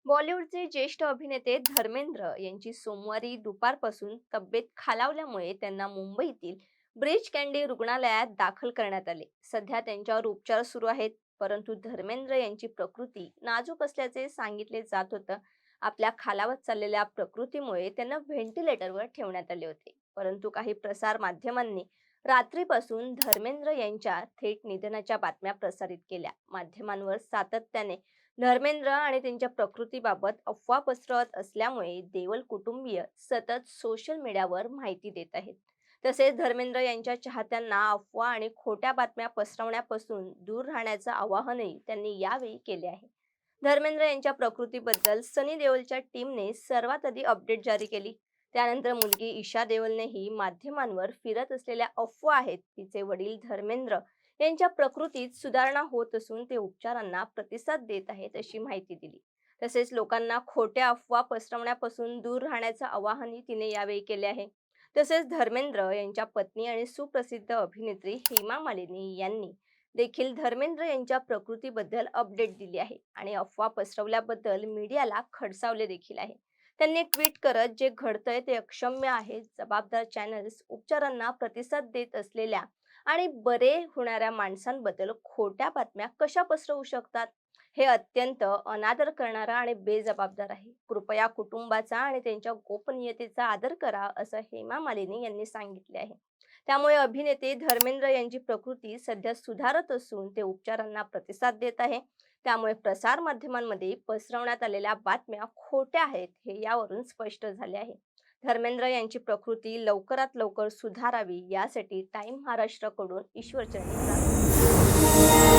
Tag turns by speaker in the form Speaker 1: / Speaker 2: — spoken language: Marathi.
Speaker 1: बॉलिवूडचे ज्येष्ठ अभिनेते धर्मेंद्र यांची सोमवारी दुपारपासून तब्येत खालावल्यामुळे त्यांना मुंबईतील ब्रीच कँडी रुग्णालयात दाखल करण्यात आले. सध्या त्यांच्यावर उपचार सुरू आहेत. परंतु धर्मेंद्र यांची प्रकृती नाजूक असल्याचे सांगितले जात होतं. आपल्या खालावत चाललेल्या प्रकृतीमुळे त्यांना व्हेंटिलेटरवर ठेवण्यात आले होते. परंतु काही प्रसार माध्यमांनी रात्रीपासून धर्मेंद्र यांच्या थेट निधनाच्या बातम्या प्रसारित केल्या. माध्यमांवर सातत्याने धर्मेंद्र आणि त्यांच्या प्रकृतीबाबत अफवा पसरवत असल्यामुळे देवल कुटुंबीय सतत सोशल मीडियावर माहिती देत आहेत. तसेच धर्मेंद्र यांच्या चाहत्यांना अफवा आणि खोट्या बातम्या पसरवण्यापासून दूर राहण्याचं आवाहनही त्यांनी यावेळी केले आहे. धर्मेंद्र यांच्या प्रकृतीबद्दल सनी देओलच्या टीमने सर्वात आधी अपडेट जारी केली. त्यानंतर मुलगी ईशा देओलनेही माध्यमांवर फिरत असलेल्या अफवा आहेत तिचे वडील धर्मेंद्र यांच्या प्रकृतीत सुधारणा होत असून ते उपचारांना प्रतिसाद देत आहेत अशी माहिती दिली. तसेच लोकांना खोट्या अफवा पसरवण्यापासून दूर राहण्याचं आवाहनही तिने यावेळी केले आहे. तसेच धर्मेंद्र यांच्या पत्नी आणि सुप्रसिद्ध अभिनेत्री हेमा मालिनी यांनी देखील धर्मेंद्र यांच्या प्रकृतीबद्दल अपडेट दिली आहे आणि अफवा पसरवल्याबद्दल मीडियाला खडसावले देखील आहे. त्यांनी ट्विट करत जे घडतंय ते अक्षम्य आहे. जबाबदार चॅनल्स उपचारांना प्रतिसाद देत असलेल्या आणि बरे होणाऱ्या माणसांबद्दल खोट्या बातम्या कशा पसरवू शकतात? हे अत्यंत अनादर करणारा आणि बेजबाबदार आहे. कृपया कुटुंबाचा आणि त्यांच्या गोपनीयतेचा आदर करा, असं हेमा मालिनी यांनी सांगितले आहे. त्यामुळे अभिनेते धर्मेंद्र यांची प्रकृती सध्या सुधारत असून ते उपचारांना प्रतिसाद देत आहे. त्यामुळे प्रसार माध्यमांमध्ये पसरवण्यात आलेल्या बातम्या खोट्या आहेत हे यावरून स्पष्ट झाले आहे. धर्मेंद्र यांची प्रकृती लवकरात लवकर सुधारावी यासाठी टाइम महाराष्ट्राकडून ईश्वरचरणी प्रार्थना.